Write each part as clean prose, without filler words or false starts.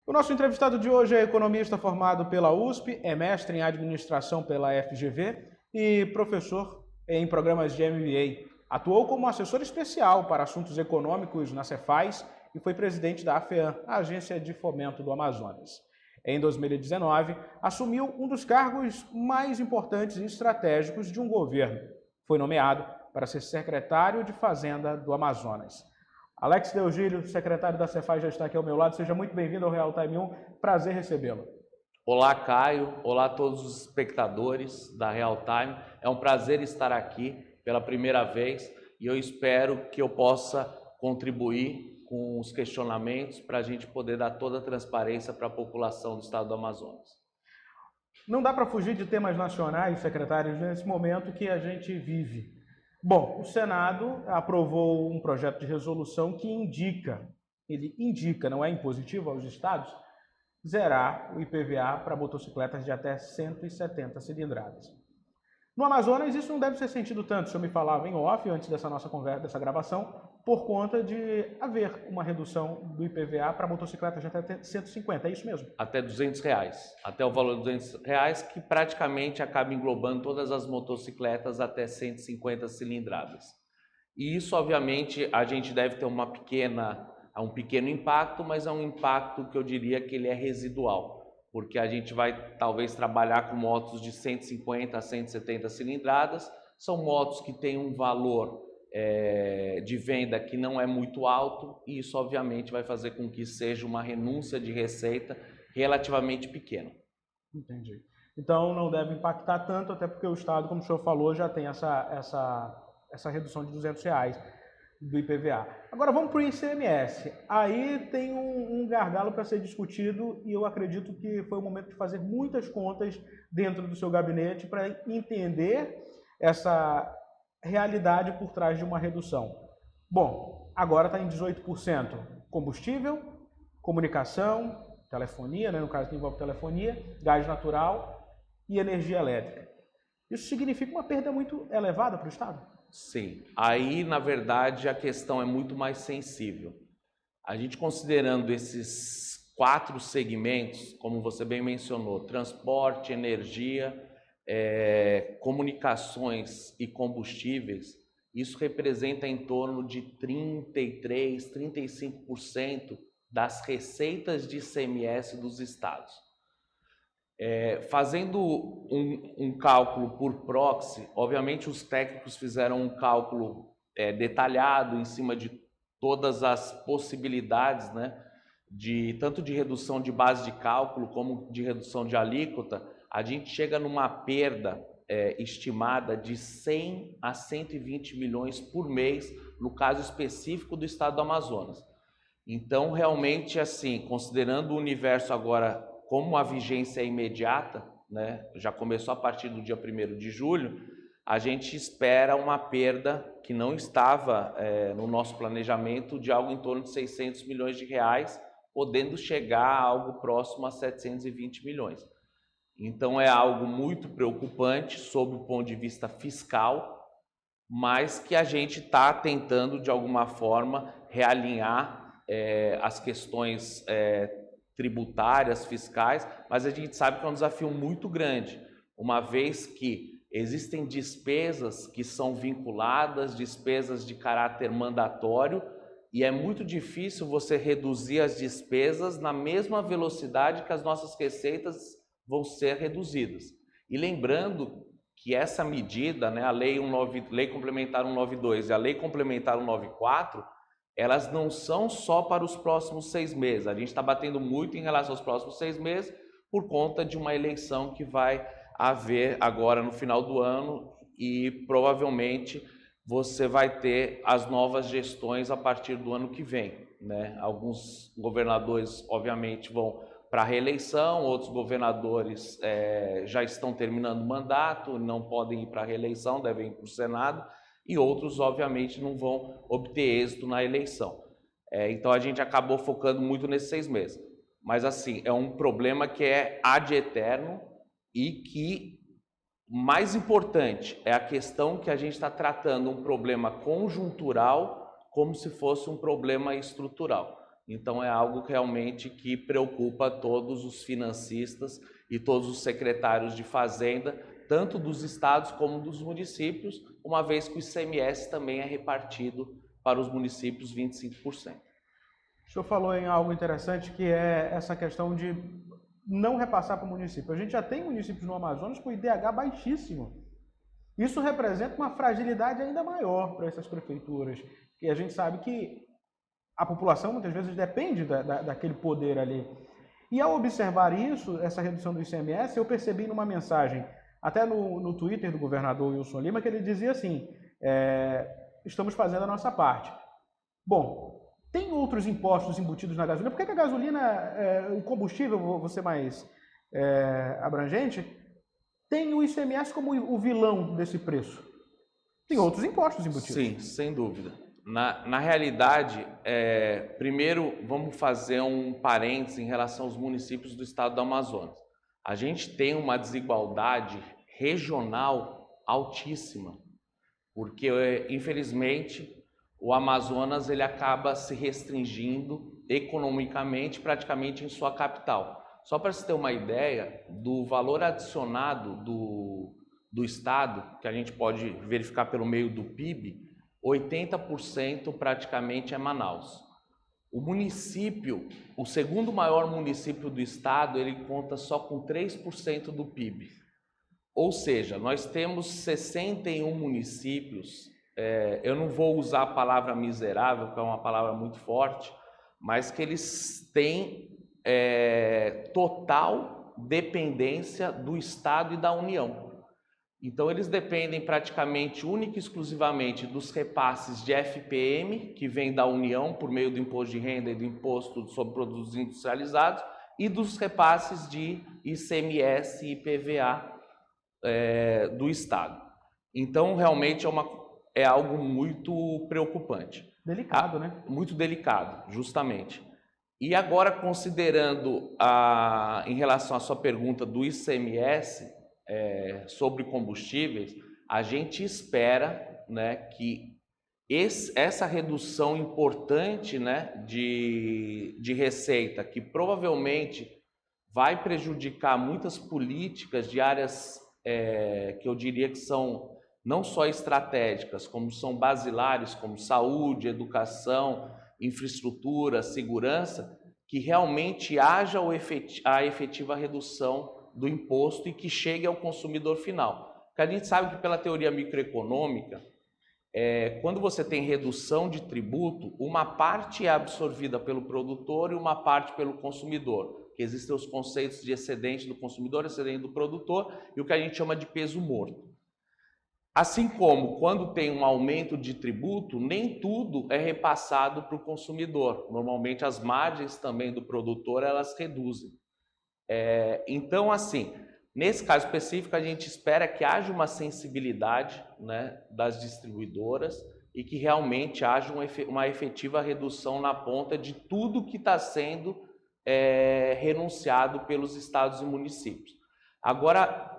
O nosso entrevistado de hoje é economista formado pela USP, é mestre em administração pela FGV e professor em programas de MBA. Atuou como assessor especial para assuntos econômicos na Cefaz e foi presidente da AFEAM, a Agência de Fomento do Amazonas. Em 2019, assumiu um dos cargos mais importantes e estratégicos de um governo. Foi nomeado para ser secretário de Fazenda do Amazonas. Alex Deogílio, secretário da Cefaz, já está aqui ao meu lado. Seja muito bem-vindo ao Real Time 1. Prazer recebê-lo. Olá, Caio. Olá a todos os espectadores da Real Time. É um prazer estar aqui pela primeira vez e eu espero que eu possa contribuir com os questionamentos para a gente poder dar toda a transparência para a população do estado do Amazonas. Não dá para fugir de temas nacionais, secretários, nesse momento que a gente vive. Bom, o Senado aprovou um projeto de resolução que indica, não é impositivo aos estados, zerar o IPVA para motocicletas de até 170 cilindradas. No Amazonas, isso não deve ser sentido tanto, o senhor me falava em off, antes dessa nossa conversa, dessa gravação, por conta de haver uma redução do IPVA para motocicletas de até 150, é isso mesmo? Até R$200, até o valor de R$200, que praticamente acaba englobando todas as motocicletas até 150 cilindradas. E isso, obviamente, a gente deve ter um pequeno impacto, mas é um impacto que eu diria que ele é residual, porque a gente vai talvez trabalhar com motos de 150 a 170 cilindradas, são motos que têm um valor de venda que não é muito alto e isso obviamente vai fazer com que seja uma renúncia de receita relativamente pequena. Entendi. Então não deve impactar tanto, até porque o Estado, como o senhor falou, já tem essa redução de R$200 do IPVA. Agora vamos para o ICMS. Aí tem um gargalo para ser discutido e eu acredito que foi o momento de fazer muitas contas dentro do seu gabinete para entender essa realidade por trás de uma redução. Bom, agora está em 18%. Combustível, comunicação, telefonia, no caso que envolve telefonia, gás natural e energia elétrica. Isso significa uma perda muito elevada para o Estado? Sim, aí na verdade a questão é muito mais sensível. A gente considerando esses 4 segmentos, como você bem mencionou, transporte, energia, comunicações e combustíveis, isso representa em torno de 33%, 35% das receitas de ICMS dos estados. Fazendo um cálculo por proxy, obviamente os técnicos fizeram um cálculo detalhado em cima de todas as possibilidades, né, tanto de redução de base de cálculo como de redução de alíquota. A gente chega numa perda estimada de 100 a 120 milhões por mês, no caso específico do estado do Amazonas. Então, realmente, assim, considerando o universo agora como a vigência é imediata, né, já começou a partir do dia 1º de julho, a gente espera uma perda que não estava no nosso planejamento de algo em torno de 600 milhões de reais, podendo chegar a algo próximo a 720 milhões. Então é algo muito preocupante sob o ponto de vista fiscal, mas que a gente está tentando de alguma forma realinhar as questões tributárias, fiscais, mas a gente sabe que é um desafio muito grande, uma vez que existem despesas que são vinculadas, despesas de caráter mandatório, e é muito difícil você reduzir as despesas na mesma velocidade que as nossas receitas vão ser reduzidas. E lembrando que essa medida, né, a Lei Complementar 192 e a Lei Complementar 194, elas não são só para os próximos 6 meses. A gente está batendo muito em relação aos próximos 6 meses por conta de uma eleição que vai haver agora no final do ano e provavelmente você vai ter as novas gestões a partir do ano que vem, né? Alguns governadores, obviamente, vão para a reeleição, outros governadores já estão terminando o mandato, não podem ir para a reeleição, devem ir para o Senado, e outros, obviamente, não vão obter êxito na eleição. Então, a gente acabou focando muito nesses 6 meses. Mas, assim, é um problema que é ad eterno e que, mais importante, é a questão que a gente está tratando um problema conjuntural como se fosse um problema estrutural. Então é algo realmente que preocupa todos os financistas e todos os secretários de Fazenda, tanto dos estados como dos municípios, uma vez que o ICMS também é repartido para os municípios 25%. O senhor falou em algo interessante, que é essa questão de não repassar para o município. A gente já tem municípios no Amazonas com IDH baixíssimo. Isso representa uma fragilidade ainda maior para essas prefeituras, que a gente sabe que a população muitas vezes depende daquele poder ali. E ao observar isso, essa redução do ICMS, eu percebi numa mensagem, até no Twitter do governador Wilson Lima, que ele dizia assim, estamos fazendo a nossa parte. Bom, tem outros impostos embutidos na gasolina. Por que a gasolina, o combustível, vou ser mais abrangente, tem o ICMS como o vilão desse preço? Tem outros impostos embutidos. Sim, sem dúvida. Na realidade, primeiro vamos fazer um parênteses em relação aos municípios do estado do Amazonas. A gente tem uma desigualdade regional altíssima, porque infelizmente o Amazonas ele acaba se restringindo economicamente praticamente em sua capital. Só para você ter uma ideia do valor adicionado do estado, que a gente pode verificar pelo meio do PIB, 80% praticamente é Manaus. O município, o segundo maior município do estado, ele conta só com 3% do PIB. Ou seja, nós temos 61 municípios, eu não vou usar a palavra miserável, que é uma palavra muito forte, mas que eles têm total dependência do estado e da União. Então, eles dependem praticamente, única e exclusivamente, dos repasses de FPM, que vem da União por meio do imposto de renda e do imposto sobre produtos industrializados, e dos repasses de ICMS e IPVA do Estado. Então, realmente é algo muito preocupante. Delicado, né? Muito delicado, justamente. E agora, considerando, em relação à sua pergunta do ICMS, sobre combustíveis, a gente espera, né, que essa redução importante, né, de receita, que provavelmente vai prejudicar muitas políticas de áreas que eu diria que são não só estratégicas, como são basilares, como saúde, educação, infraestrutura, segurança, que realmente haja a efetiva redução do imposto e que chegue ao consumidor final. Porque a gente sabe que pela teoria microeconômica, quando você tem redução de tributo, uma parte é absorvida pelo produtor e uma parte pelo consumidor. Que existem os conceitos de excedente do consumidor, excedente do produtor e o que a gente chama de peso morto. Assim como quando tem um aumento de tributo, nem tudo é repassado para o consumidor. Normalmente as margens também do produtor elas reduzem. Então, assim, nesse caso específico, a gente espera que haja uma sensibilidade, né, das distribuidoras e que realmente haja uma efetiva redução na ponta de tudo que está sendo renunciado pelos estados e municípios. Agora,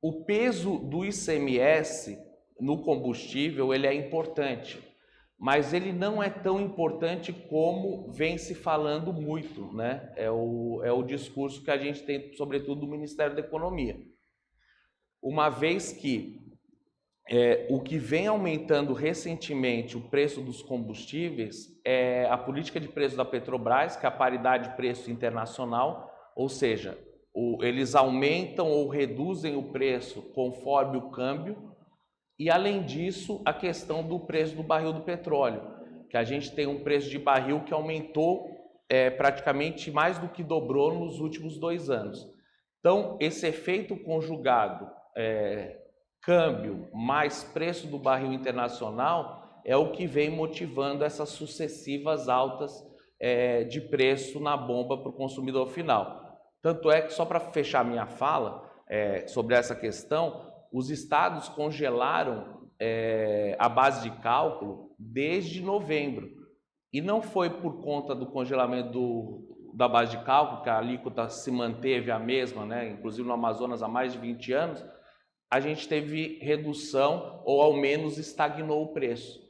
o peso do ICMS no combustível ele é importante, mas ele não é tão importante como vem se falando muito, né? É o discurso que a gente tem, sobretudo, do Ministério da Economia. Uma vez que o que vem aumentando recentemente o preço dos combustíveis é a política de preço da Petrobras, que é a paridade de preço internacional, ou seja, eles aumentam ou reduzem o preço conforme o câmbio. E, além disso, a questão do preço do barril do petróleo, que a gente tem um preço de barril que aumentou praticamente mais do que dobrou nos últimos 2 anos. Então, esse efeito conjugado, câmbio mais preço do barril internacional, é o que vem motivando essas sucessivas altas de preço na bomba para o consumidor final. Tanto é que, só para fechar minha fala sobre essa questão, os estados congelaram a base de cálculo desde novembro. E não foi por conta do congelamento da base de cálculo, que a alíquota se manteve a mesma, né? Inclusive no Amazonas há mais de 20 anos, a gente teve redução ou ao menos estagnou o preço.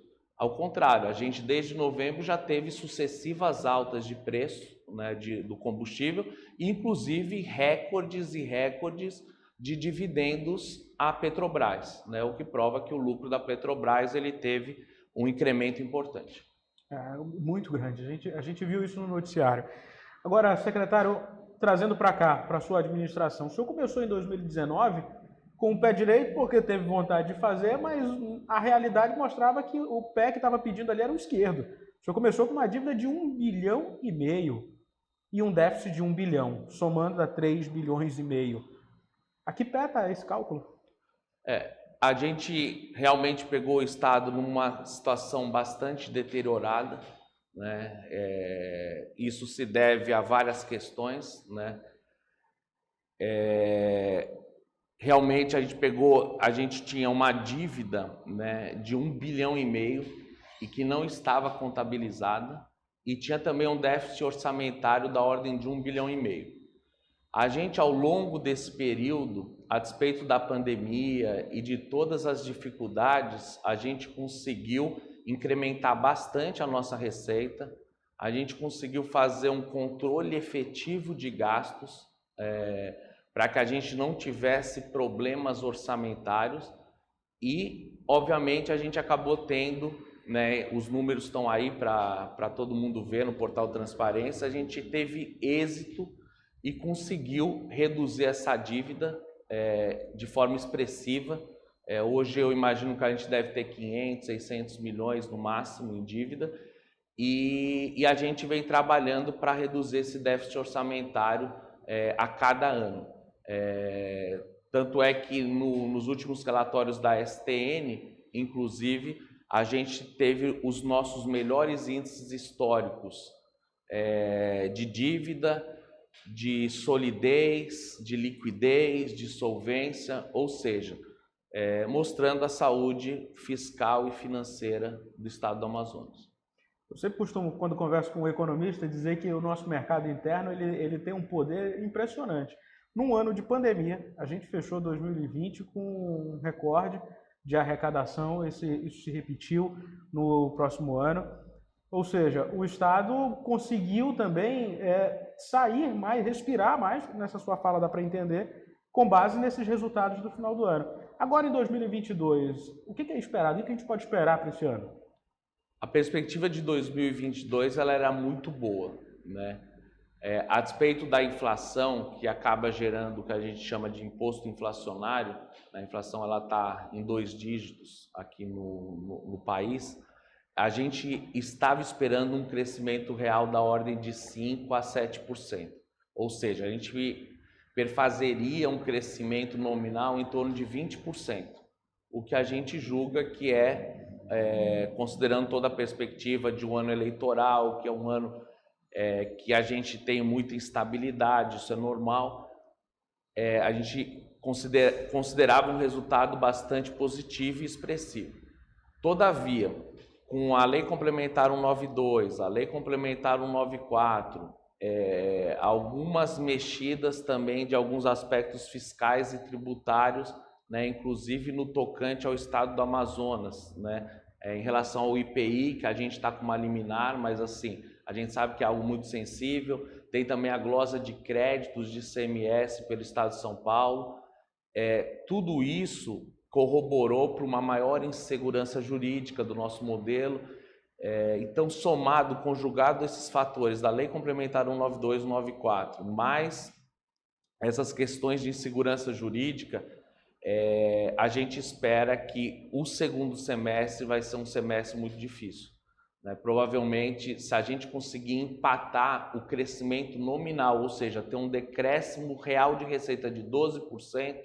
Ao contrário, a gente desde novembro já teve sucessivas altas de preço, né, do combustível, inclusive recordes e recordes de dividendos à Petrobras, né, o que prova que o lucro da Petrobras ele teve um incremento importante. Muito grande, a gente viu isso no noticiário. Agora, secretário, trazendo para cá, para a sua administração, o senhor começou em 2019 com o pé direito porque teve vontade de fazer, mas a realidade mostrava que o pé que estava pedindo ali era o esquerdo. O senhor começou com uma dívida de 1,5 bilhão e um déficit de 1 bilhão, somando a 3,5 bilhões. A que pé está esse cálculo? A gente realmente pegou o Estado numa situação bastante deteriorada, né? Isso se deve a várias questões, né? Realmente a gente tinha uma dívida, né, de 1,5 bilhão e que não estava contabilizada, e tinha também um déficit orçamentário da ordem de 1,5 bilhão. A gente, ao longo desse período, a despeito da pandemia e de todas as dificuldades, a gente conseguiu incrementar bastante a nossa receita, a gente conseguiu fazer um controle efetivo de gastos, para que a gente não tivesse problemas orçamentários e, obviamente, a gente acabou tendo, né, os números estão aí para todo mundo ver no portal Transparência, a gente teve êxito e conseguiu reduzir essa dívida de forma expressiva. Hoje eu imagino que a gente deve ter 500, 600 milhões no máximo em dívida e a gente vem trabalhando para reduzir esse déficit orçamentário a cada ano. Tanto é que nos últimos relatórios da STN, inclusive, a gente teve os nossos melhores índices históricos de dívida, de solidez, de liquidez, de solvência, ou seja, mostrando a saúde fiscal e financeira do estado do Amazonas. Eu sempre costumo, quando converso com um economista, dizer que o nosso mercado interno ele tem um poder impressionante. Num ano de pandemia, a gente fechou 2020 com um recorde de arrecadação, isso se repetiu no próximo ano. Ou seja, o Estado conseguiu também sair mais, respirar mais, nessa sua fala dá para entender, com base nesses resultados do final do ano. Agora, em 2022, o que é esperado? O que a gente pode esperar para esse ano? A perspectiva de 2022 ela era muito boa, né? A despeito da inflação, que acaba gerando o que a gente chama de imposto inflacionário, a inflação ela está em 2 dígitos aqui no país, a gente estava esperando um crescimento real da ordem de 5% a 7%. Ou seja, a gente perfazeria um crescimento nominal em torno de 20%, o que a gente julga que considerando toda a perspectiva de um ano eleitoral, que é um ano que a gente tem muita instabilidade, isso é normal, a gente considerava um resultado bastante positivo e expressivo. Todavia, com a Lei Complementar 192, a Lei Complementar 194, algumas mexidas também de alguns aspectos fiscais e tributários, né, inclusive no tocante ao estado do Amazonas, né, em relação ao IPI, que a gente está com uma liminar, mas assim, a gente sabe que é algo muito sensível. Tem também a glosa de créditos de ICMS pelo estado de São Paulo. Tudo isso corroborou para uma maior insegurança jurídica do nosso modelo. Então, somado, conjugado esses fatores da Lei Complementar 192 e 194, mais essas questões de insegurança jurídica, a gente espera que o segundo semestre vai ser um semestre muito difícil, né? Provavelmente, se a gente conseguir empatar o crescimento nominal, ou seja, ter um decréscimo real de receita de 12%,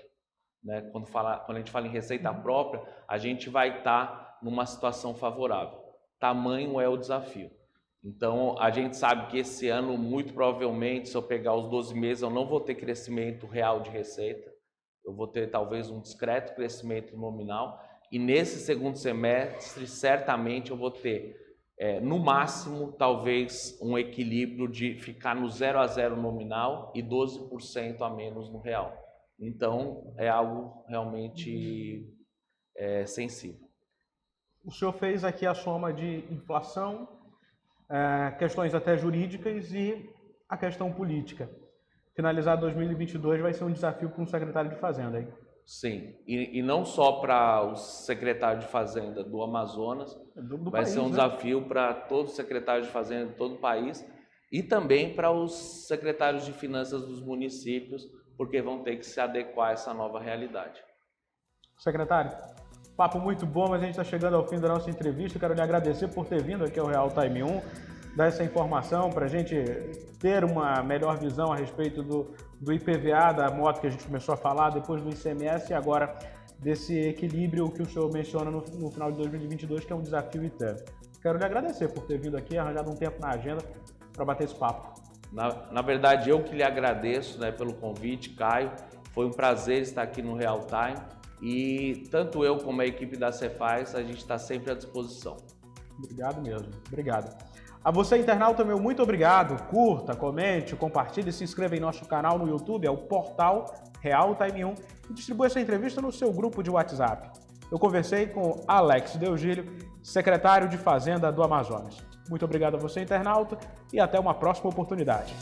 né? Quando a gente fala em receita própria, a gente vai estar numa situação favorável. Tamanho é o desafio. Então, a gente sabe que esse ano, muito provavelmente, se eu pegar os 12 meses, eu não vou ter crescimento real de receita. Eu vou ter talvez um discreto crescimento nominal. E nesse segundo semestre, certamente eu vou ter, no máximo, talvez um equilíbrio de ficar no 0 a 0 nominal e 12% a menos no real. Então, é algo realmente sensível. o senhor fez aqui a soma de inflação, questões até jurídicas e a questão política. Finalizar 2022 vai ser um desafio para um secretário de Fazenda, hein? Sim, e não só para o secretário de Fazenda do Amazonas, do vai país, ser um né? desafio para todos os secretários de Fazenda de todo o país e também para os secretários de Finanças dos municípios, porque vão ter que se adequar a essa nova realidade. Secretário, papo muito bom, mas a gente está chegando ao fim da nossa entrevista. Quero lhe agradecer por ter vindo aqui ao Real Time 1, dar essa informação para a gente ter uma melhor visão a respeito do IPVA, da moto que a gente começou a falar, depois do ICMS e agora desse equilíbrio que o senhor menciona no final de 2022, que é um desafio e tanto. Quero lhe agradecer por ter vindo aqui, arranjado um tempo na agenda para bater esse papo. Na verdade, eu que lhe agradeço, né, pelo convite, Caio. Foi um prazer estar aqui no Real Time e tanto eu como a equipe da Cefaz, a gente está sempre à disposição. Obrigado mesmo, obrigado. A você, internauta, meu muito obrigado. Curta, comente, compartilhe, se inscreva em nosso canal no YouTube, é o portal Real Time 1, e distribua essa entrevista no seu grupo de WhatsApp. Eu conversei com Alex Deogílio, secretário de Fazenda do Amazonas. Muito obrigado a você, internauta, e até uma próxima oportunidade.